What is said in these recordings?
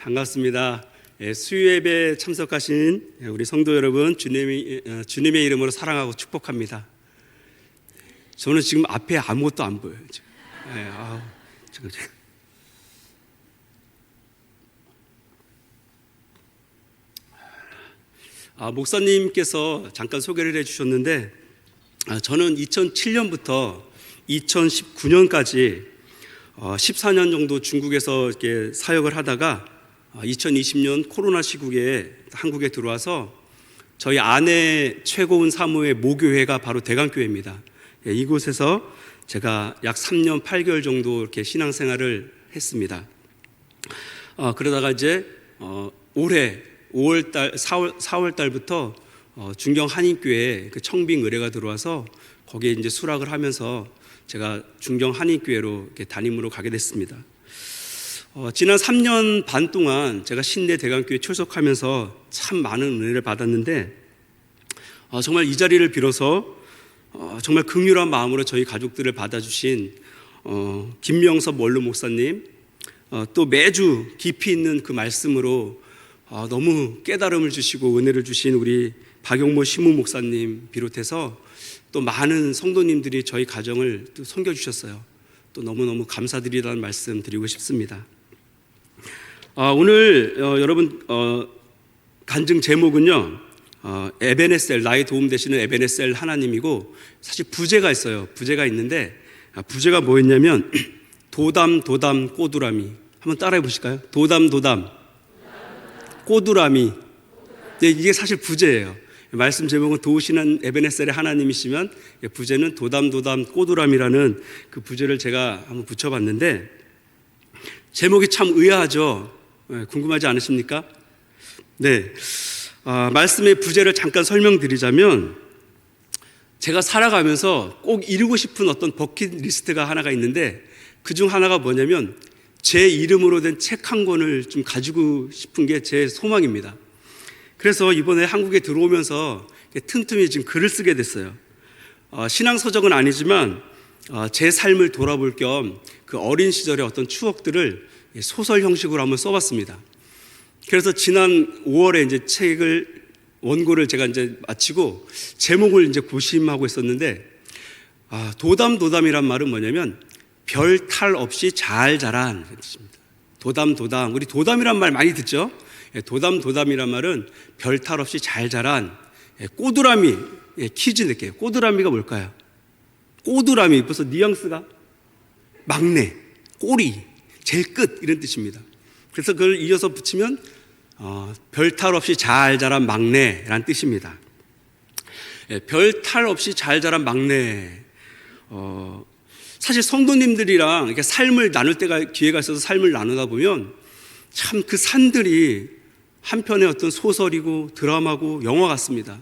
반갑습니다. 수요예배 참석하신 우리 성도 여러분, 주님의 이름으로 사랑하고 축복합니다. 저는 지금 앞에 아무것도 안 보여요. 지금. 목사님께서 잠깐 소개를 해주셨는데, 저는 2007년부터 2019년까지 14년 정도 중국에서 이렇게 사역을 하다가 2020년 코로나 시국에 한국에 들어와서 저희 아내 최고운 사모의 모교회가 바로 대강교회입니다. 이곳에서 제가 약 3년 8개월 정도 이렇게 신앙생활을 했습니다. 그러다가 이제 올해 4월 달부터 중경 한인교회에 그 청빙 의뢰가 들어와서 거기에 이제 수락을 하면서 제가 중경 한인교회로 이렇게 담임으로 가게 됐습니다. 지난 3년 반 동안 제가 신내 대강교회 출석하면서 참 많은 은혜를 받았는데, 정말 이 자리를 빌어서 정말 긍휼한 마음으로 저희 가족들을 받아주신 김명섭 원로 목사님, 또 매주 깊이 있는 그 말씀으로 너무 깨달음을 주시고 은혜를 주신 우리 박용모 시무 목사님 비롯해서 또 많은 성도님들이 저희 가정을 또 섬겨주셨어요. 또 너무너무 감사드리다는 말씀 드리고 싶습니다. 오늘 여러분 간증 제목은요, 에베네셀, 나의 도움 되시는 에베네셀 하나님이고, 사실 부제가 있어요. 부제가 있는데 부제가 뭐였냐면 도담 꼬두라미. 한번 따라해 보실까요? 도담 꼬두라미. 이게 사실 부제예요. 말씀 제목은 도우시는 에베네셀의 하나님이시면 부제는 도담 꼬두라미라는 그 부제를 제가 한번 붙여봤는데, 제목이 참 의아하죠. 궁금하지 않으십니까? 네. 말씀의 부제를 잠깐 설명드리자면, 제가 살아가면서 꼭 이루고 싶은 어떤 버킷리스트가 하나가 있는데, 그중 하나가 뭐냐면 제 이름으로 된 책 한 권을 좀 가지고 싶은 게 제 소망입니다. 그래서 이번에 한국에 들어오면서 틈틈이 지금 글을 쓰게 됐어요. 신앙서적은 아니지만 제 삶을 돌아볼 겸 그 어린 시절의 어떤 추억들을 소설 형식으로 한번 써봤습니다. 그래서 지난 5월에 이제 원고를 제가 이제 마치고 제목을 이제 고심하고 있었는데, 도담이란 말은 뭐냐면 별 탈 없이 잘 자란 뜻입니다. 도담. 우리 도담이란 말 많이 듣죠? 도담이란 말은 별 탈 없이 잘 자란 꼬두라미. 퀴즈 낼게요. 꼬두라미가 뭘까요? 꼬두라미, 벌써 뉘앙스가 막내, 꼬리, 제일 끝, 이런 뜻입니다. 그래서 그걸 이어서 붙이면 별 탈 없이 잘 자란 막내라는 뜻입니다. 별 탈 없이 잘 자란 막내. 사실 성도님들이랑 이렇게 삶을 나눌 때가 기회가 있어서 삶을 나누다 보면 참 그 산들이 한편의 어떤 소설이고 드라마고 영화 같습니다.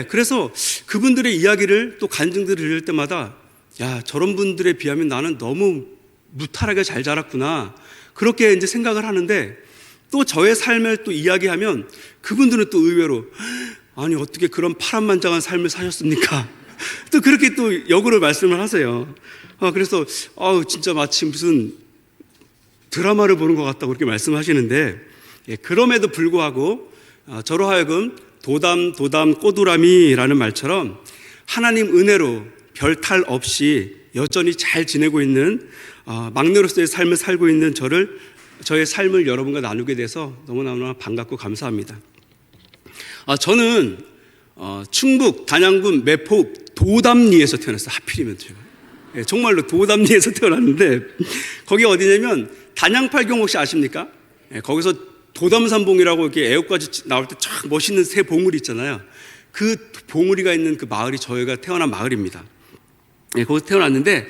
그래서 그분들의 이야기를 또 간증들을 들을 때마다, 야, 저런 분들에 비하면 나는 너무 무탈하게 잘 자랐구나, 그렇게 이제 생각을 하는데, 또 저의 삶을 또 이야기하면 그분들은 또 의외로, 아니 어떻게 그런 파란만장한 삶을 사셨습니까? 또 그렇게 또 역으로 말씀을 하세요. 그래서 진짜 마치 무슨 드라마를 보는 것 같다고 그렇게 말씀하시는데, 그럼에도 불구하고 저로 하여금 도담 꼬두라미라는 말처럼 하나님 은혜로 별 탈 없이 여전히 잘 지내고 있는 막내로서의 삶을 살고 있는 저의 삶을 여러분과 나누게 돼서 너무너무 반갑고 감사합니다. 저는 충북 단양군 매포 도담리에서 태어났어요. 하필이면 제가 정말로 도담리에서 태어났는데, 거기 어디냐면 단양팔경 혹시 아십니까? 거기서 도담산봉이라고 이렇게 애호까지 나올 때 쫙 멋있는 새 봉우리 있잖아요. 그 봉우리가 있는 그 마을이 저희가 태어난 마을입니다. 거기서 태어났는데,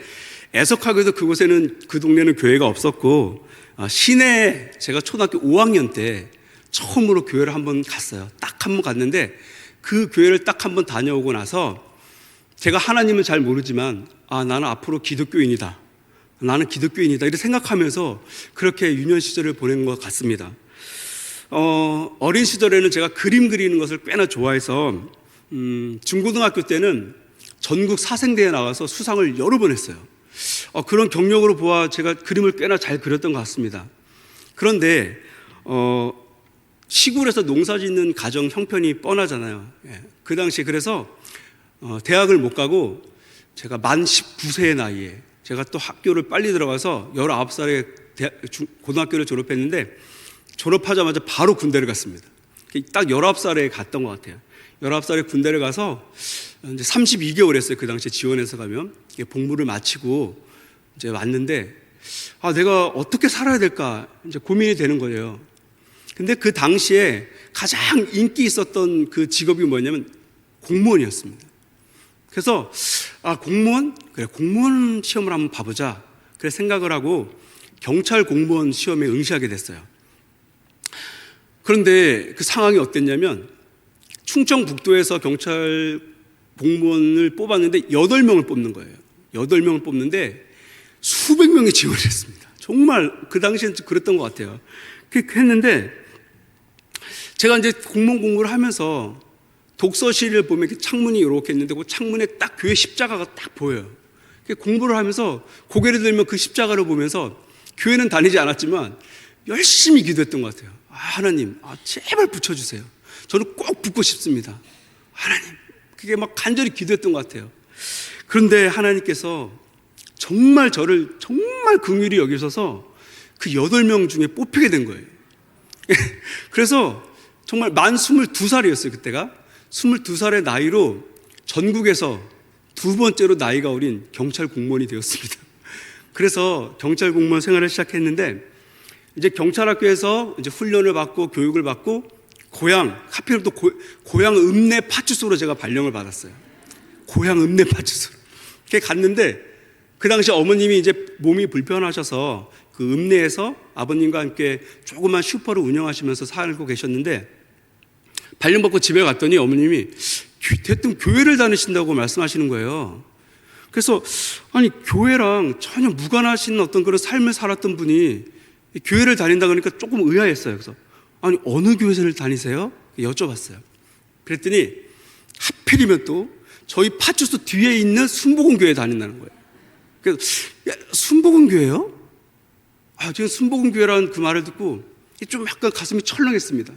애석하게도 그곳에는, 그 동네는 교회가 없었고, 시내에 제가 초등학교 5학년 때 처음으로 교회를 한번 갔어요. 딱 한 번 갔는데, 그 교회를 딱 한 번 다녀오고 나서 제가 하나님은 잘 모르지만 나는 앞으로 기독교인이다, 이렇게 생각하면서 그렇게 유년 시절을 보낸 것 같습니다. 어린 시절에는 제가 그림 그리는 것을 꽤나 좋아해서 중고등학교 때는 전국 사생대회에 나가서 수상을 여러 번 했어요. 그런 경력으로 보아 제가 그림을 꽤나 잘 그렸던 것 같습니다. 그런데 시골에서 농사 짓는 가정 형편이 뻔하잖아요. 그 당시에 그래서 대학을 못 가고 제가 만 19세의 나이에 제가 또 학교를 빨리 들어가서 19살에 고등학교를 졸업했는데 졸업하자마자 바로 군대를 갔습니다. 딱 19살에 갔던 것 같아요. 19살에 군대를 가서 이제 32개월 했어요. 그 당시에 지원해서 가면 복무를 마치고 이제 왔는데 내가 어떻게 살아야 될까 이제 고민이 되는 거예요. 근데 그 당시에 가장 인기 있었던 그 직업이 뭐냐면 공무원이었습니다. 그래서 공무원? 그래, 공무원 시험을 한번 봐보자. 그래 생각을 하고 경찰 공무원 시험에 응시하게 됐어요. 그런데 그 상황이 어땠냐면 충청북도에서 경찰 공무원을 뽑았는데 8명을 뽑는 거예요. 8명을 뽑는데 수백 명이 지원을 했습니다. 정말 그 당시엔 그랬던 것 같아요. 그렇게 했는데 제가 이제 공무원 공부를 하면서 독서실을 보면 이렇게 창문이 이렇게 있는데 그 창문에 딱 교회 십자가가 딱 보여요. 공부를 하면서 고개를 들면 그 십자가를 보면서 교회는 다니지 않았지만 열심히 기도했던 것 같아요. 하나님, 제발 붙여주세요. 저는 꼭 붙고 싶습니다. 하나님, 그게 막 간절히 기도했던 것 같아요. 그런데 하나님께서 정말 저를 정말 긍휼히 여기셔서 그 8명 중에 뽑히게 된 거예요. 그래서 정말 만 22살이었어요, 그때가. 22살의 나이로 전국에서 두 번째로 나이가 어린 경찰 공무원이 되었습니다. 그래서 경찰 공무원 생활을 시작했는데 이제 경찰학교에서 이제 훈련을 받고 교육을 받고 하필 또 고향 읍내 파출소로 제가 발령을 받았어요. 고향 읍내 파출소로. 이렇게 갔는데 그 당시 어머님이 이제 몸이 불편하셔서 그 읍내에서 아버님과 함께 조그만 슈퍼를 운영하시면서 살고 계셨는데 발령받고 집에 갔더니 어머님이 대뜸 교회를 다니신다고 말씀하시는 거예요. 그래서 교회랑 전혀 무관하신 어떤 그런 삶을 살았던 분이 교회를 다닌다 그러니까 조금 의아했어요. 그래서 어느 교회를 다니세요? 여쭤봤어요. 그랬더니 하필이면 또 저희 파출소 뒤에 있는 순복음교회에 다닌다는 거예요. 그래서 순복음교회요? 지금 순복음교회라는 그 말을 듣고 좀 약간 가슴이 철렁했습니다.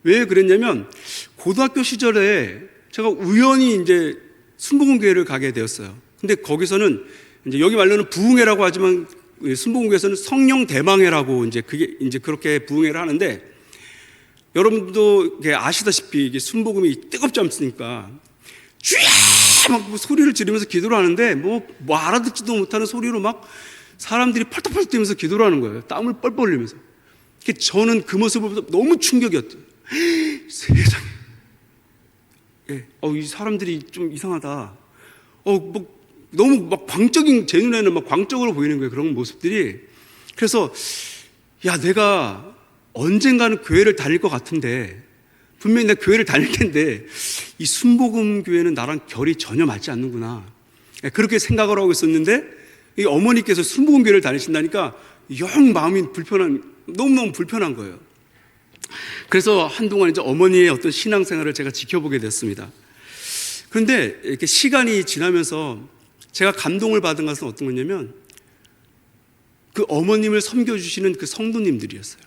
왜 그랬냐면 고등학교 시절에 제가 우연히 이제 순복음교회를 가게 되었어요. 근데 거기서는 이제 여기 말로는 부흥회라고 하지만 순복음교회에서는 성령 대망회라고 이제 그렇게 부흥회를 하는데 여러분도 아시다시피 이게 순복음이 뜨겁지 않습니까? 쥐야 막 소리를 지르면서 기도를 하는데 뭐 알아듣지도 못하는 소리로 막 사람들이 펄떡펄떡 뛰면서 기도를 하는 거예요. 땀을 뻘뻘 흘리면서. 저는 그 모습을 보면서 너무 충격이었죠. 세상에. 이 사람들이 좀 이상하다. 너무 막 광적인, 제 눈에는 막 광적으로 보이는 거예요. 그런 모습들이. 그래서, 내가 언젠가는 교회를 다닐 것 같은데, 분명히 내가 교회를 다닐 텐데, 이 순복음 교회는 나랑 결이 전혀 맞지 않는구나. 그렇게 생각을 하고 있었는데, 이 어머니께서 순복음 교회를 다니신다니까, 영 마음이 너무너무 불편한 거예요. 그래서 한동안 이제 어머니의 어떤 신앙생활을 제가 지켜보게 됐습니다. 그런데 이렇게 시간이 지나면서 제가 감동을 받은 것은 어떤 거냐면 그 어머님을 섬겨주시는 그 성도님들이었어요.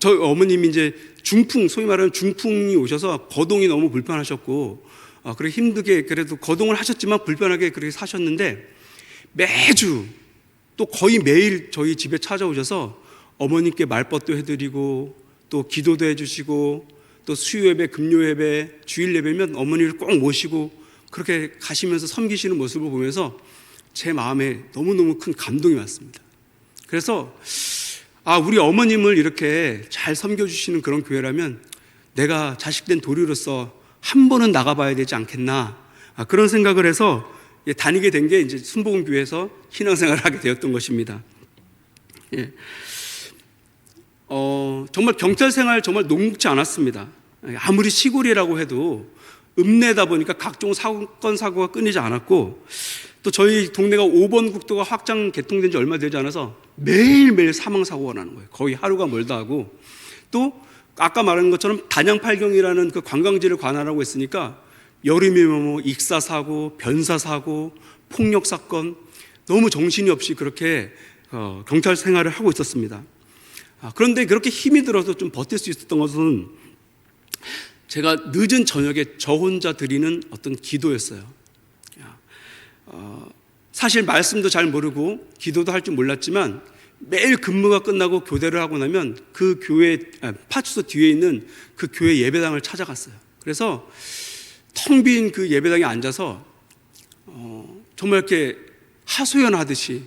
저희 어머님이 이제 소위 말하는 중풍이 오셔서 거동이 너무 불편하셨고, 그렇게 힘들게 그래도 거동을 하셨지만 불편하게 그렇게 사셨는데 매주 또 거의 매일 저희 집에 찾아오셔서 어머님께 말벗도 해드리고 또 기도도 해주시고 또 수요예배, 금요예배, 주일예배면 어머니를 꼭 모시고 그렇게 가시면서 섬기시는 모습을 보면서 제 마음에 너무너무 큰 감동이 왔습니다. 그래서 우리 어머님을 이렇게 잘 섬겨주시는 그런 교회라면 내가 자식된 도리로서 한 번은 나가봐야 되지 않겠나, 그런 생각을 해서 다니게 된 게 이제 순복음교회에서 신앙생활을 하게 되었던 것입니다. 정말 경찰 생활 정말 녹록지 않았습니다. 아무리 시골이라고 해도 읍내다 보니까 각종 사고가 끊이지 않았고, 또 저희 동네가 5번 국도가 확장 개통된 지 얼마 되지 않아서 매일매일 사망사고가 나는 거예요. 거의 하루가 멀다 하고, 또 아까 말한 것처럼 단양팔경이라는 그 관광지를 관할하고 있으니까 여름이면 익사사고, 변사사고, 폭력사건, 너무 정신이 없이 그렇게 경찰 생활을 하고 있었습니다. 그런데 그렇게 힘이 들어서 좀 버틸 수 있었던 것은 제가 늦은 저녁에 저 혼자 드리는 어떤 기도였어요. 사실 말씀도 잘 모르고 기도도 할 줄 몰랐지만 매일 근무가 끝나고 교대를 하고 나면 그 교회 파출소 뒤에 있는 그 교회 예배당을 찾아갔어요. 그래서 텅 빈 그 예배당에 앉아서 정말 이렇게 하소연하듯이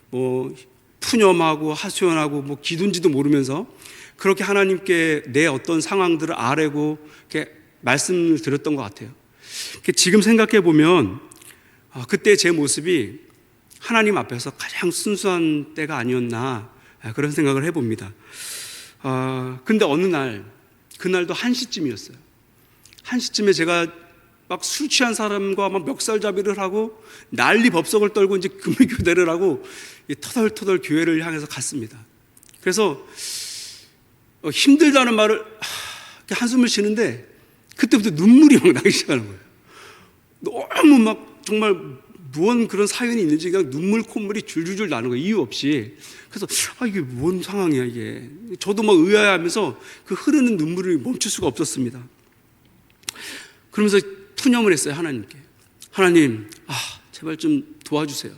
뭐 푸념하고 하소연하고 뭐 기도인지도 모르면서 그렇게 하나님께 내 어떤 상황들을 아뢰고 이렇게 말씀을 드렸던 것 같아요. 지금 생각해 보면 그때 제 모습이 하나님 앞에서 가장 순수한 때가 아니었나 그런 생각을 해봅니다. 근데 어느 날 그날도 1시쯤이었어요. 1시쯤에 제가 막 술 취한 사람과 막 멱살잡이를 하고 난리 법석을 떨고 이제 금요교대를 하고 터덜터덜 교회를 향해서 갔습니다. 그래서 힘들다는 말을 한숨을 쉬는데 그때부터 눈물이 막 나기 시작하는 거예요. 너무 막 정말 무언 그런 사연이 있는지 그냥 눈물 콧물이 줄줄줄 나는 거예요. 이유 없이. 그래서 이게 뭔 상황이야 이게. 저도 막 의아해하면서 그 흐르는 눈물을 멈출 수가 없었습니다. 그러면서 푸념을 했어요. 하나님께. 하나님, 제발 좀 도와주세요.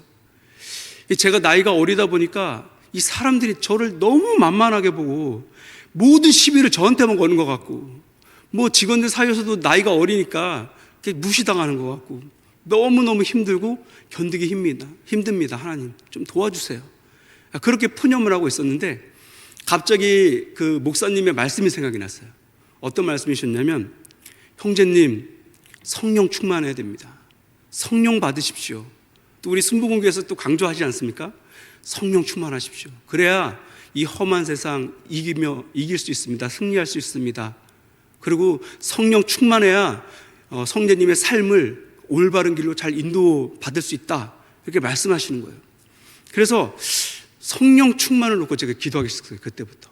제가 나이가 어리다 보니까 이 사람들이 저를 너무 만만하게 보고 모든 시비를 저한테만 거는 것 같고 뭐 직원들 사이에서도 나이가 어리니까 무시당하는 것 같고 너무너무 힘들고 견디기 힘듭니다. 하나님 좀 도와주세요. 그렇게 푸념을 하고 있었는데 갑자기 그 목사님의 말씀이 생각이 났어요. 어떤 말씀이셨냐면 형제님 성령 충만해야 됩니다. 성령 받으십시오. 또 우리 순복음교회에서 또 강조하지 않습니까? 성령 충만하십시오. 그래야 이 험한 세상 이길 수 있습니다. 승리할 수 있습니다. 그리고 성령 충만해야 성제님의 삶을 올바른 길로 잘 인도받을 수 있다. 이렇게 말씀하시는 거예요. 그래서 성령 충만을 놓고 제가 기도하기 시작했어요. 그때부터.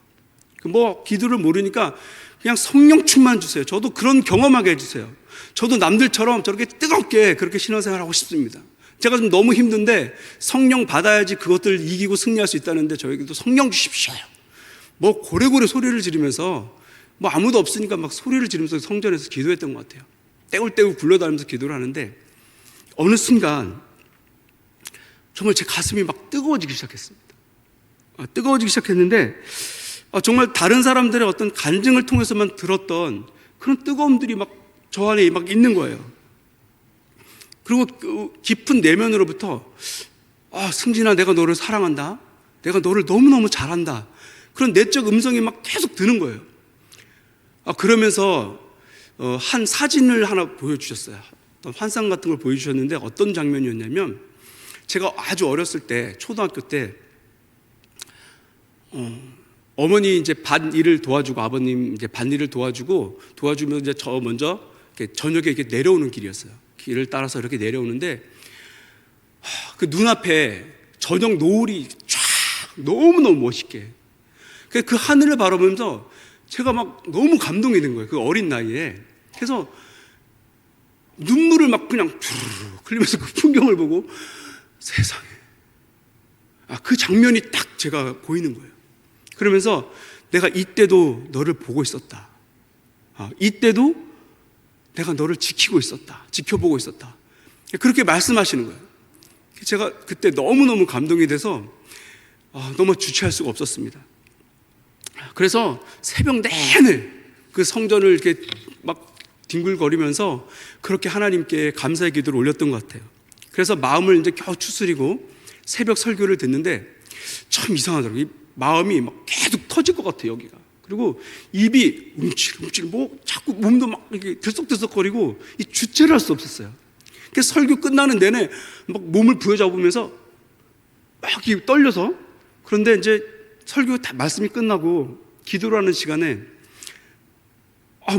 뭐 기도를 모르니까 그냥 성령 충만 주세요. 저도 그런 경험하게 해주세요. 저도 남들처럼 저렇게 뜨겁게 그렇게 신앙생활을 하고 싶습니다. 제가 좀 너무 힘든데 성령 받아야지 그것들 이기고 승리할 수 있다는데 저에게도 성령 주십시오. 뭐 고래고래 소리를 지르면서 뭐 아무도 없으니까 막 소리를 지르면서 성전에서 기도했던 것 같아요. 떼굴떼굴 굴러다니면서 기도를 하는데 어느 순간 정말 제 가슴이 막 뜨거워지기 시작했습니다. 뜨거워지기 시작했는데 정말 다른 사람들의 어떤 간증을 통해서만 들었던 그런 뜨거움들이 막 저 안에 막 있는 거예요. 그리고 그 깊은 내면으로부터 승진아 내가 너를 사랑한다. 내가 너를 너무너무 잘한다. 그런 내적 음성이 막 계속 드는 거예요. 그러면서 한 사진을 하나 보여주셨어요. 어떤 환상 같은 걸 보여주셨는데 어떤 장면이었냐면 제가 아주 어렸을 때 초등학교 때 어머니 이제 밭일을 도와주고 아버님 이제 밭일을 도와주면 이제 저 먼저 이렇게 저녁에 이렇게 내려오는 길이었어요. 길을 따라서 이렇게 내려오는데 그 눈앞에 저녁 노을이 쫙 너무너무 멋있게 그 하늘을 바라보면서 제가 막 너무 감동이 된 거예요. 그 어린 나이에. 그래서 눈물을 막 그냥 흘리면서 그 풍경을 보고 세상에 그 장면이 딱 제가 보이는 거예요. 그러면서 내가 이때도 너를 보고 있었다. 이때도 내가 너를 지키고 있었다. 지켜보고 있었다. 그렇게 말씀하시는 거예요. 제가 그때 너무너무 감동이 돼서 너무 주체할 수가 없었습니다. 그래서 새벽 내내 그 성전을 이렇게 막 뒹굴거리면서 그렇게 하나님께 감사의 기도를 올렸던 것 같아요. 그래서 마음을 이제 겨우 추스리고 새벽 설교를 듣는데 참 이상하더라고요. 마음이 막 계속 터질 것 같아요, 여기가. 그리고 입이 움찔움찔 뭐 자꾸 몸도 막 이렇게 들썩들썩거리고 이 주체를 할 수 없었어요. 그래서 설교 끝나는 내내 막 몸을 부여잡으면서 막 떨려서 그런데 이제 설교 다 말씀이 끝나고 기도를 하는 시간에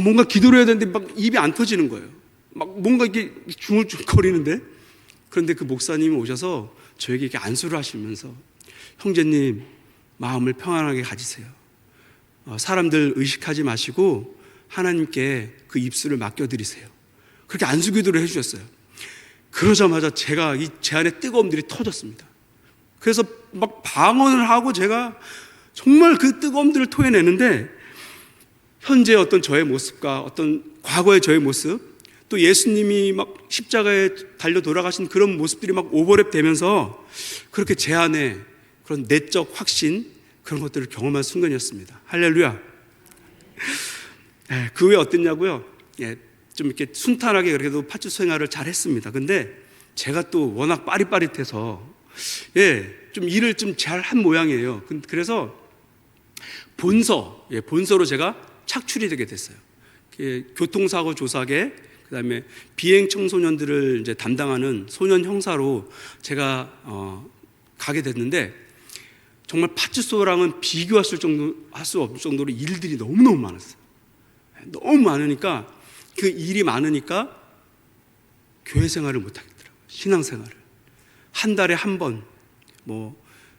뭔가 기도를 해야 되는데 막 입이 안 터지는 거예요. 막 뭔가 이게 중얼중얼거리는데 그런데 그 목사님이 오셔서 저에게 이렇게 안수를 하시면서 형제님 마음을 평안하게 가지세요. 사람들 의식하지 마시고 하나님께 그 입술을 맡겨드리세요. 그렇게 안수기도를 해주셨어요. 그러자마자 제 안에 뜨거움들이 터졌습니다. 그래서 막 방언을 하고 제가 정말 그 뜨거움들을 토해내는데 현재 어떤 저의 모습과 어떤 과거의 저의 모습, 또 예수님이 막 십자가에 달려 돌아가신 그런 모습들이 막 오버랩 되면서 그렇게 제 안에 그런 내적 확신, 그런 것들을 경험한 순간이었습니다. 할렐루야. 그 후에 어땠냐고요? 좀 이렇게 순탄하게 그래도 파출소 생활을 잘 했습니다. 근데 제가 또 워낙 빠릿빠릿해서 좀 일을 좀 잘 한 모양이에요. 그래서 본서로 제가 착출이 되게 됐어요. 교통사고 조사계, 그다음에 비행 청소년들을 이제 담당하는 소년 형사로 제가 가게 됐는데 정말 파출소랑은 비교할 수 없을 정도로 일들이 너무너무 많았어요. 너무 많으니까 그 일이 많으니까 교회 생활을 못 하겠더라고요. 신앙 생활을 한 달에 한 번,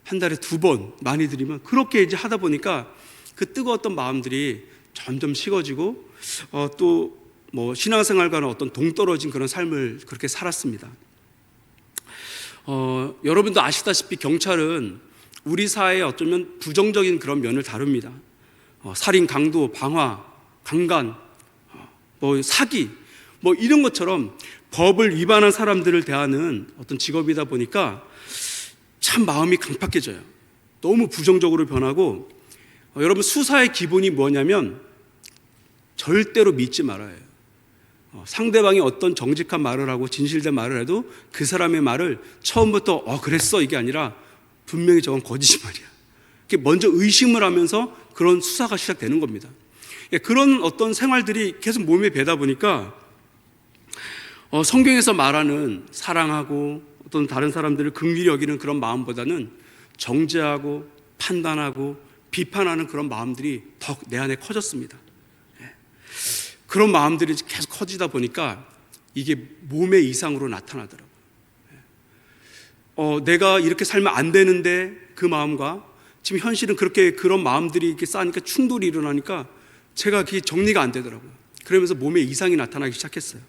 한 달에 두 번 많이 드리면 그렇게 이제 하다 보니까 그 뜨거웠던 마음들이 점점 식어지고 또 신앙생활과는 어떤 동떨어진 그런 삶을 그렇게 살았습니다. 여러분도 아시다시피 경찰은 우리 사회에 어쩌면 부정적인 그런 면을 다룹니다. 살인, 강도, 방화, 강간, 사기, 이런 것처럼 법을 위반한 사람들을 대하는 어떤 직업이다 보니까 참 마음이 강팍해져요. 너무 부정적으로 변하고 여러분 수사의 기본이 뭐냐면 절대로 믿지 말아야 해요. 상대방이 어떤 정직한 말을 하고 진실된 말을 해도 그 사람의 말을 처음부터 그랬어 이게 아니라 분명히 저건 거짓말이야. 이렇게 먼저 의심을 하면서 그런 수사가 시작되는 겁니다. 그런 어떤 생활들이 계속 몸에 배다 보니까 성경에서 말하는 사랑하고 어떤 다른 사람들을 긍휼히 여기는 그런 마음보다는 정죄하고 판단하고 비판하는 그런 마음들이 더 내 안에 커졌습니다. 그런 마음들이 계속 커지다 보니까 이게 몸의 이상으로 나타나더라고요. 내가 이렇게 살면 안 되는데 그 마음과 지금 현실은 그렇게 그런 마음들이 이렇게 쌓이니까 충돌이 일어나니까 제가 그게 정리가 안 되더라고요. 그러면서 몸에 이상이 나타나기 시작했어요.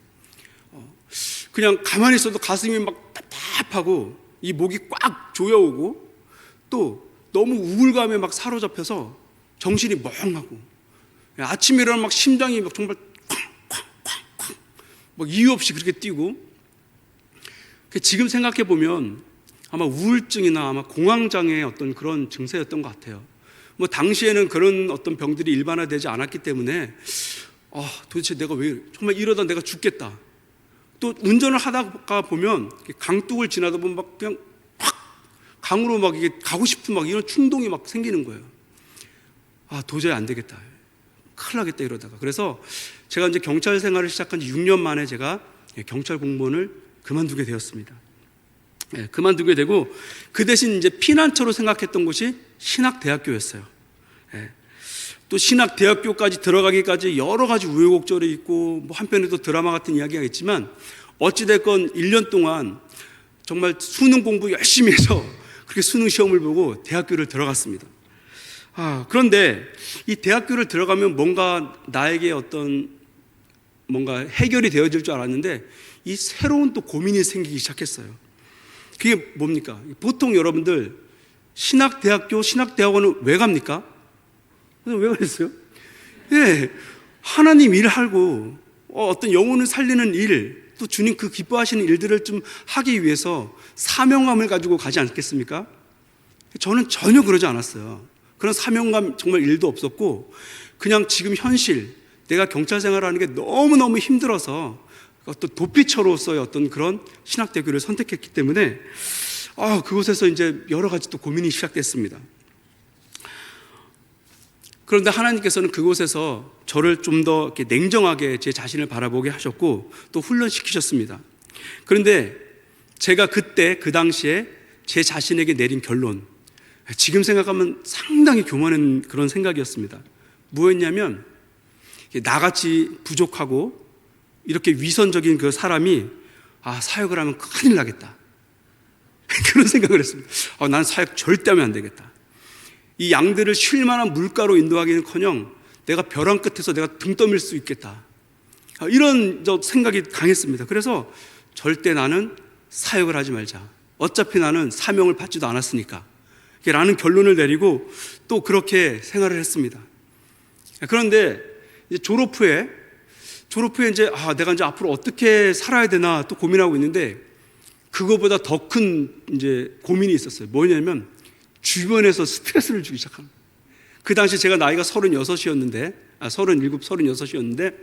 그냥 가만히 있어도 가슴이 막 답답하고 이 목이 꽉 조여오고 또 너무 우울감에 막 사로잡혀서 정신이 멍하고 아침에 일어나면 막 심장이 막 정말 쾅쾅쾅쾅 막 이유 없이 그렇게 뛰고 지금 생각해 보면 아마 우울증이나 아마 공황장애의 어떤 그런 증세였던 것 같아요. 당시에는 그런 어떤 병들이 일반화되지 않았기 때문에 도대체 내가 왜 정말 이러다 내가 죽겠다. 또 운전을 하다가 보면 강둑을 지나다 보면 막 그냥 확 강으로 막 이게 가고 싶은 막 이런 충동이 막 생기는 거예요. 도저히 안 되겠다. 큰일 나겠다 이러다가. 그래서 제가 이제 경찰 생활을 시작한 지 6년 만에 제가 경찰 공무원을 그만두게 되었습니다. 그만두게 되고 그 대신 이제 피난처로 생각했던 곳이 신학대학교였어요. 또 신학대학교까지 들어가기까지 여러 가지 우여곡절이 있고 한편에도 드라마 같은 이야기가 있지만 어찌됐건 1년 동안 정말 수능 공부 열심히 해서 그렇게 수능 시험을 보고 대학교를 들어갔습니다. 그런데 이 대학교를 들어가면 뭔가 나에게 어떤 뭔가 해결이 되어질 줄 알았는데 이 새로운 또 고민이 생기기 시작했어요. 그게 뭡니까? 보통 여러분들 신학대학교, 신학대학원은 왜 갑니까? 왜 그랬어요? 하나님 일하고 어떤 영혼을 살리는 일, 또 주님 그 기뻐하시는 일들을 좀 하기 위해서 사명감을 가지고 가지 않겠습니까? 저는 전혀 그러지 않았어요. 그런 사명감 정말 일도 없었고 그냥 지금 현실, 내가 경찰 생활하는 게 너무너무 힘들어서 어떤 도피처로서의 어떤 그런 신학대교를 선택했기 때문에 그곳에서 이제 여러 가지 또 고민이 시작됐습니다. 그런데 하나님께서는 그곳에서 저를 좀 더 이렇게 냉정하게 제 자신을 바라보게 하셨고 또 훈련시키셨습니다. 그런데 제가 그때 그 당시에 제 자신에게 내린 결론, 지금 생각하면 상당히 교만한 그런 생각이었습니다. 뭐였냐면 나같이 부족하고 이렇게 위선적인 그 사람이 사역을 하면 큰일 나겠다 그런 생각을 했습니다. 난 사역 절대 하면 안 되겠다. 이 양들을 쉴 만한 물가로 인도하기는커녕 내가 벼랑 끝에서 내가 등 떠밀 수 있겠다. 이런 생각이 강했습니다. 그래서 절대 나는 사역을 하지 말자. 어차피 나는 사명을 받지도 않았으니까 라는 결론을 내리고 또 그렇게 생활을 했습니다. 그런데 이제 졸업 후에 이제 내가 이제 앞으로 어떻게 살아야 되나 또 고민하고 있는데, 그거보다 더 큰 이제 고민이 있었어요. 뭐냐면 주변에서 스트레스를 주기 시작합니다. 그 당시 제가 나이가 36이었는데, 37, 36이었는데,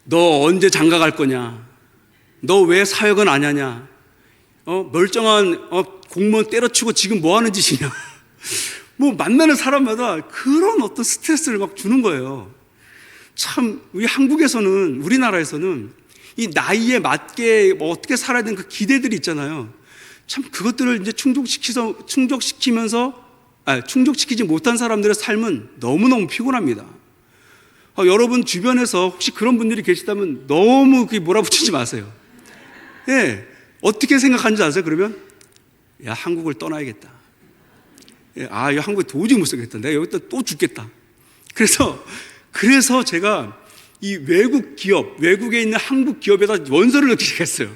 너 언제 장가 갈 거냐? 너 왜 사역은 안 하냐? 멀쩡한 공무원 때려치고 지금 뭐 하는 짓이냐? 뭐 만나는 사람마다 그런 어떤 스트레스를 막 주는 거예요. 참 우리 한국에서는, 우리나라에서는 이 나이에 맞게 뭐 어떻게 살아야 되는 그 기대들이 있잖아요. 참 그것들을 이제 충족시키지 못한 사람들의 삶은 너무너무 피곤합니다. 여러분 주변에서 혹시 그런 분들이 계시다면 너무 그게 몰아붙이지 마세요. 예, 어떻게 생각하는지 아세요? 그러면 야, 한국을 떠나야겠다. 예, 이 한국에 도저히 못 살겠다. 내가 여기다 또 죽겠다. 그래서 제가 이 외국에 있는 한국 기업에다 원서를 넣기 시작했어요.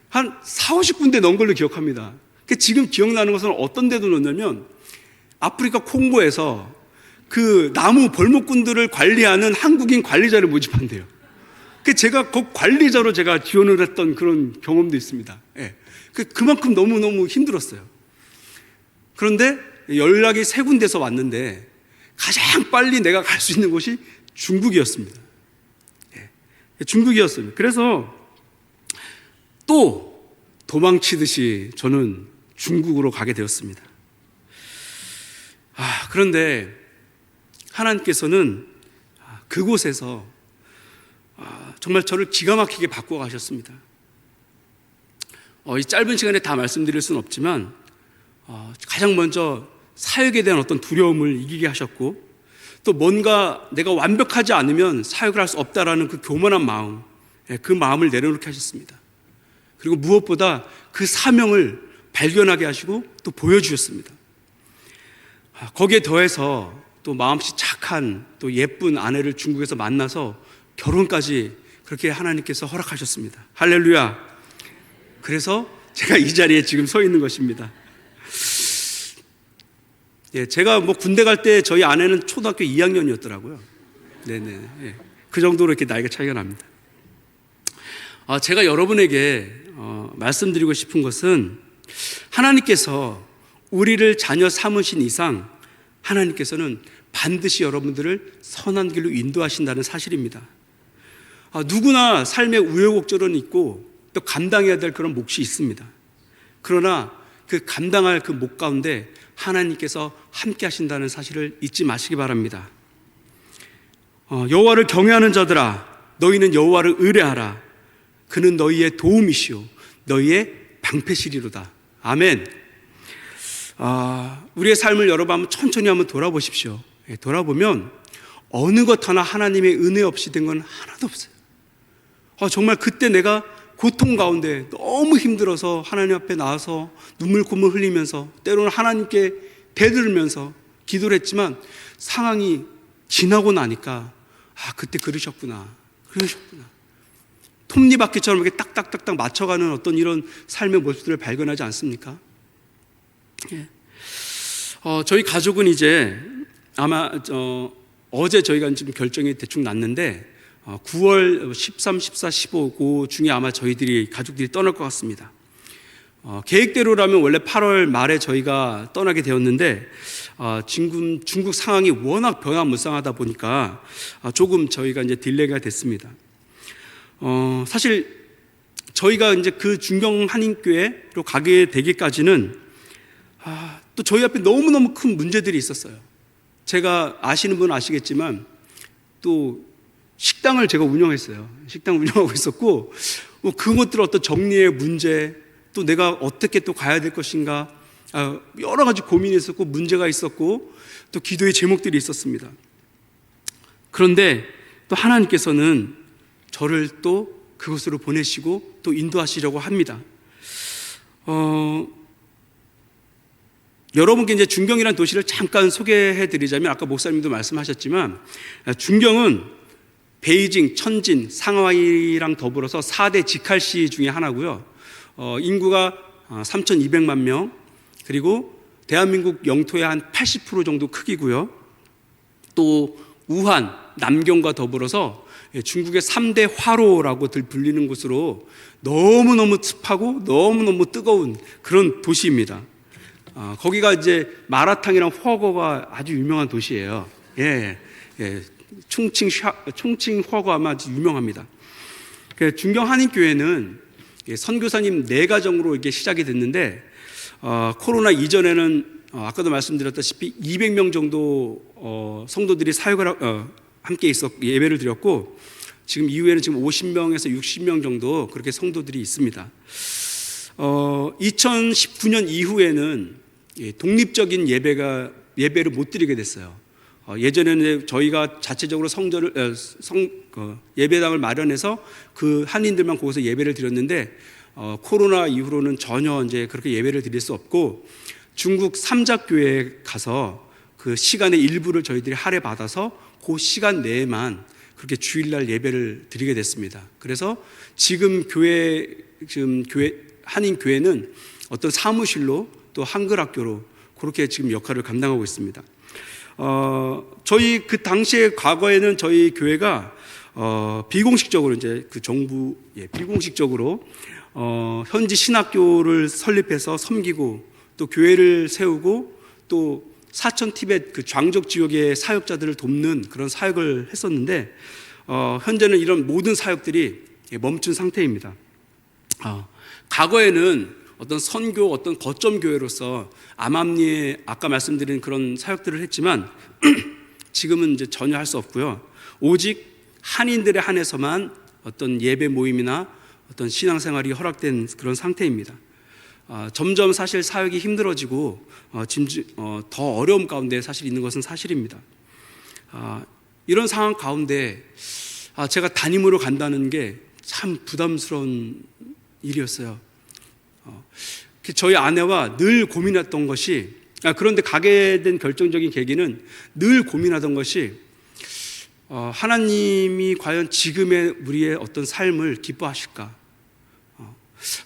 한 40-50군데 넣은 걸로 기억합니다. 지금 기억나는 것은 어떤 데도 넣냐면 아프리카 콩고에서 그 나무 벌목꾼들을 관리하는 한국인 관리자를 모집한대요. 제가 그 관리자로 제가 지원을 했던 그런 경험도 있습니다. 예. 그만큼 너무너무 힘들었어요. 그런데 연락이 3군데서 왔는데 가장 빨리 내가 갈 수 있는 곳이 중국이었습니다. 예. 중국이었어요. 그래서 또 도망치듯이 저는 중국으로 가게 되었습니다. 그런데 하나님께서는 그곳에서 정말 저를 기가 막히게 바꾸어 가셨습니다. 이 짧은 시간에 다 말씀드릴 수는 없지만 가장 먼저 사역에 대한 어떤 두려움을 이기게 하셨고, 또 뭔가 내가 완벽하지 않으면 사역을 할 수 없다라는 그 교만한 마음, 그 마음을 내려놓게 하셨습니다. 그리고 무엇보다 그 사명을 발견하게 하시고 또 보여주셨습니다. 거기에 더해서 또 마음씨 착한 또 예쁜 아내를 중국에서 만나서 결혼까지 그렇게 하나님께서 허락하셨습니다. 할렐루야. 그래서 제가 이 자리에 지금 서 있는 것입니다. 예, 제가 뭐 군대 갈 때 저희 아내는 초등학교 2학년이었더라고요. 네네. 예, 그 정도로 이렇게 나이가 차이가 납니다. 제가 여러분에게 말씀드리고 싶은 것은, 하나님께서 우리를 자녀 삼으신 이상 하나님께서는 반드시 여러분들을 선한 길로 인도하신다는 사실입니다. 누구나 삶의 우여곡절은 있고 또 감당해야 될 그런 몫이 있습니다. 그러나 그 감당할 그 몫 가운데 하나님께서 함께 하신다는 사실을 잊지 마시기 바랍니다. 여호와를 경외하는 자들아, 너희는 여호와를 의뢰하라. 그는 너희의 도움이시오 너희의 방패시리로다. 아멘. 우리의 삶을 여러분 한번 천천히 한번 돌아보십시오. 돌아보면 어느 것 하나 하나님의 은혜 없이 된 건 하나도 없어요. 정말 그때 내가 고통 가운데 너무 힘들어서 하나님 앞에 나와서 눈물 콧물 흘리면서 때로는 하나님께 대들면서 기도를 했지만, 상황이 지나고 나니까 그때 그러셨구나. 톱니바퀴처럼 이렇게 딱딱딱딱 맞춰가는 어떤 이런 삶의 모습들을 발견하지 않습니까? 예. 저희 가족은 이제 아마 어제 저희가 지금 결정이 대충 났는데 9월 13, 14, 15 그 중에 아마 가족들이 떠날 것 같습니다. 계획대로라면 원래 8월 말에 저희가 떠나게 되었는데 지금 중국 상황이 워낙 변화무쌍하다 보니까 조금 저희가 이제 딜레이가 됐습니다. 사실 저희가 이제 그 중경 한인교회로 가게 되기까지는 또 저희 앞에 너무너무 큰 문제들이 있었어요. 제가 아시는 분은 아시겠지만 또 식당을 제가 운영했어요. 식당 운영하고 있었고, 그것들 어떤 정리의 문제, 또 내가 어떻게 또 가야 될 것인가, 여러 가지 고민이 있었고 문제가 있었고 또 기도의 제목들이 있었습니다. 그런데 또 하나님께서는 저를 또 그곳으로 보내시고 또 인도하시려고 합니다. 여러분께 이제 중경이라는 도시를 잠깐 소개해 드리자면, 아까 목사님도 말씀하셨지만 중경은 베이징, 천진, 상하이랑 더불어서 4대 직할시 중에 하나고요. 인구가 3,200만 명, 그리고 대한민국 영토의 한 80% 정도 크기고요. 또 우한, 남경과 더불어서 중국의 3대 화로라고들 불리는 곳으로 너무너무 습하고 너무너무 뜨거운 그런 도시입니다. 거기가 이제 마라탕이랑 허거가 아주 유명한 도시예요. 총칭 허거 아마 아주 유명합니다. 중경 한인교회는 선교사님 4가정으로 이게 시작이 됐는데, 코로나 이전에는 아까도 말씀드렸다시피 200명 정도 성도들이 사역을 함께 예배를 드렸고, 지금 이후에는 지금 50명에서 60명 정도 그렇게 성도들이 있습니다. 2019년 이후에는 독립적인 예배를 못 드리게 됐어요. 예전에는 저희가 자체적으로 예배당을 마련해서 그 한인들만 거기서 예배를 드렸는데, 코로나 이후로는 전혀 이제 그렇게 예배를 드릴 수 없고, 중국 삼작교회에 가서 그 시간의 일부를 저희들이 할애받아서 그 시간 내에만 그렇게 주일날 예배를 드리게 됐습니다. 그래서 지금 한인교회는 어떤 사무실로 또 한글학교로 그렇게 지금 역할을 감당하고 있습니다. 저희 그 당시에 과거에는 저희 교회가 비공식적으로 이제 그 정부 비공식적으로 현지 신학교를 설립해서 섬기고 또 교회를 세우고 또 사천 티벳 그 장족 지역의 사역자들을 돕는 그런 사역을 했었는데, 현재는 이런 모든 사역들이 멈춘 상태입니다. 과거에는 어떤 선교, 어떤 거점 교회로서 암암리에 아까 말씀드린 그런 사역들을 했지만 지금은 이제 전혀 할 수 없고요. 오직 한인들에 한해서만 어떤 예배 모임이나 어떤 신앙생활이 허락된 그런 상태입니다. 점점 사실 사역이 힘들어지고 더 어려움 가운데 사실 있는 것은 사실입니다. 이런 상황 가운데 제가 담임으로 간다는 게 참 부담스러운 일이었어요. 저희 아내와 늘 고민했던 것이, 그런데 가게 된 결정적인 계기는 늘 고민하던 것이, 하나님이 과연 지금의 우리의 어떤 삶을 기뻐하실까?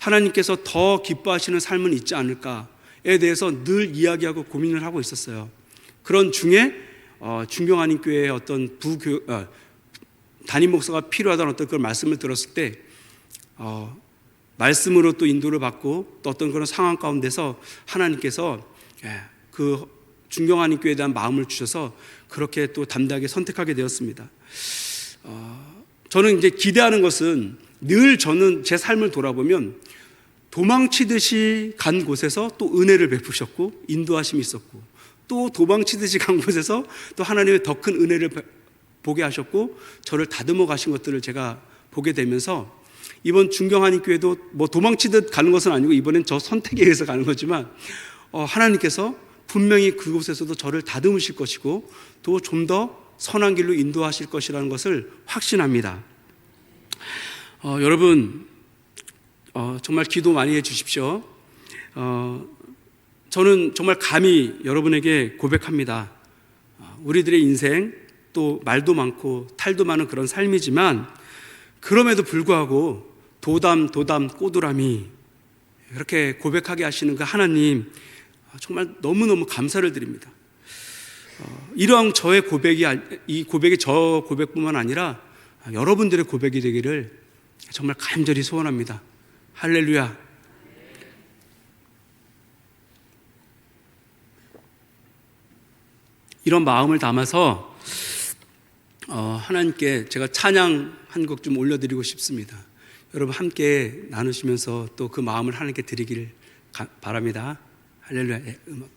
하나님께서 더 기뻐하시는 삶은 있지 않을까에 대해서 늘 이야기하고 고민을 하고 있었어요. 그런 중에 중경한인교회의 어떤 담임 목사가 필요하다는 어떤 그런 말씀을 들었을 때 말씀으로 또 인도를 받고 또 어떤 그런 상황 가운데서 하나님께서 그 중경한인교회에 대한 마음을 주셔서 그렇게 또 담대하게 선택하게 되었습니다. 저는 이제 기대하는 것은 늘 저는 제 삶을 돌아보면 도망치듯이 간 곳에서 또 은혜를 베푸셨고 인도하심이 있었고, 또 도망치듯이 간 곳에서 또 하나님의 더 큰 은혜를 보게 하셨고 저를 다듬어 가신 것들을 제가 보게 되면서, 이번 중경한인교회도 뭐 도망치듯 가는 것은 아니고 이번엔 저 선택에 의해서 가는 거지만 하나님께서 분명히 그곳에서도 저를 다듬으실 것이고 또 좀 더 선한 길로 인도하실 것이라는 것을 확신합니다. 여러분 정말 기도 많이 해 주십시오. 저는 정말 감히 여러분에게 고백합니다. 우리들의 인생 또 말도 많고 탈도 많은 그런 삶이지만, 그럼에도 불구하고 도담 꼬두라미 그렇게 고백하게 하시는 그 하나님 정말 너무너무 감사를 드립니다. 이러한 저의 이 고백이 저 고백뿐만 아니라 여러분들의 고백이 되기를 정말 간절히 소원합니다. 할렐루야. 이런 마음을 담아서 하나님께 제가 찬양 한 곡 좀 올려드리고 싶습니다. 여러분 함께 나누시면서 또 그 마음을 하나님께 드리기를 바랍니다. 할렐루야. 음악.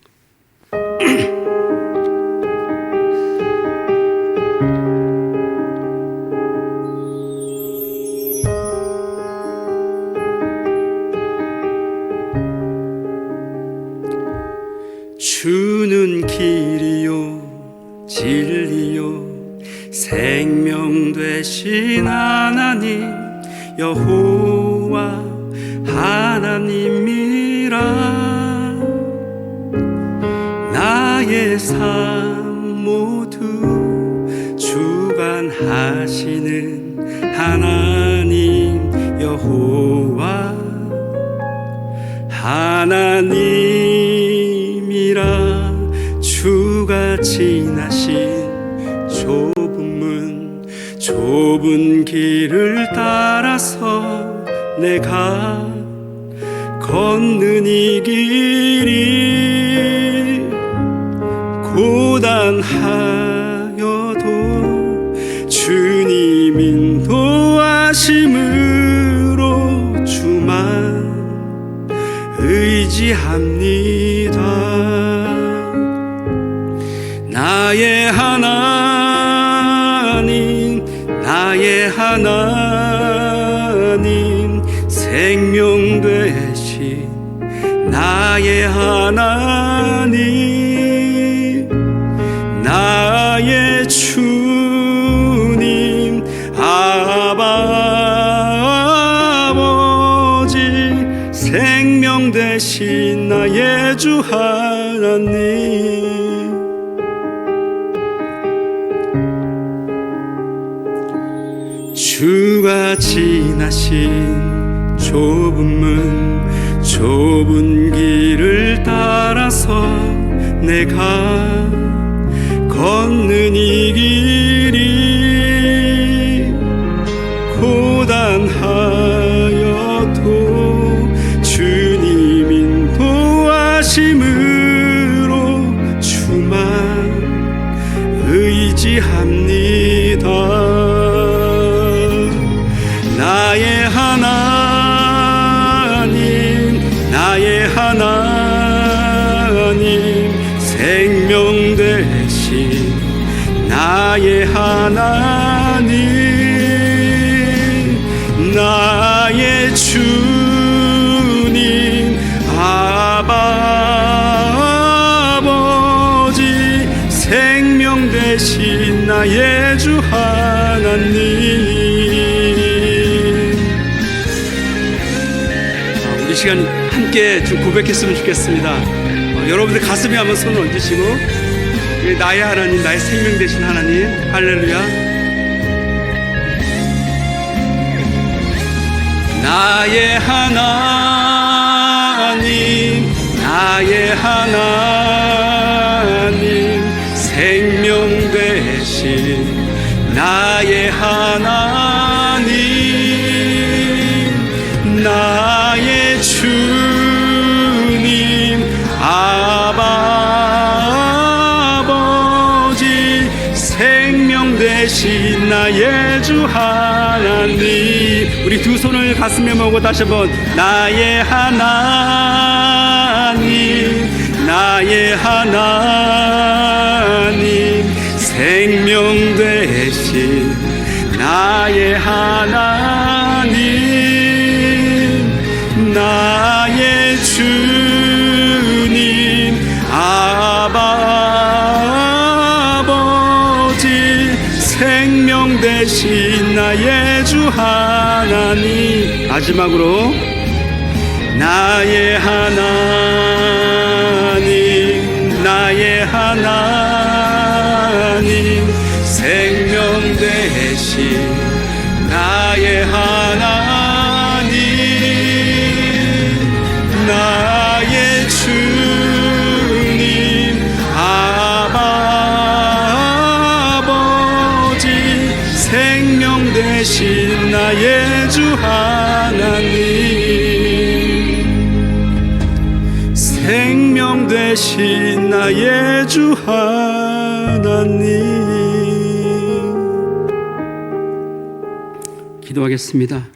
주는 길이요 진리요 생명 되신 하나님 여호와 하나님이라. 나의 삶 모두 주관하시는 하나님 여호와 하나님이라. 아니라 주가 지나신 좁은 문, 좁은 길을 따라서 내가 걷는 이 길이 고단하여도 주님 인도하심으로 주만 의지합니다. 나의 하나님, 나의 하나님, 생명 되신 나의 하나님, 나의 주님, 아버지, 생명 되신 나의 주 하나님. 주가 지나신 좁은 문, 좁은 길을 따라서 내가 걷는 이 길이 고단하여도 주님 인도하심으로 주만 의지합니다. 나의 하나님, 나의 하나님, 생명 되신 나의 하나님, 나의 주님, 아버지, 생명 되신 나의 주 하나님. 이 시간 함께 좀 고백했으면 좋겠습니다. 여러분들 가슴에 한번 손을 얹으시고, 나의 하나님, 나의 생명 되신 하나님, 할렐루야. 나의 하나님, 나의 하나님, 생명 되신 나의 하나님, 나의 주님, 아버지, 생명 되신 나의 주 하나님. 우리 두 손을 가슴에 모으고 다시 한번 나의 하나님, 나의 하나님, 생명 되신 나의 하나님, 나의 주님, 아버지, 생명 되신 나의 주 하나님. 마지막으로 나의 하나님, 나의 하나님, 생명 되신 나의 하나님, 나의 주님, 아버지, 생명 되신 나의 주 하나님, 생명 되신 나의 주 하나님. 기도하겠습니다.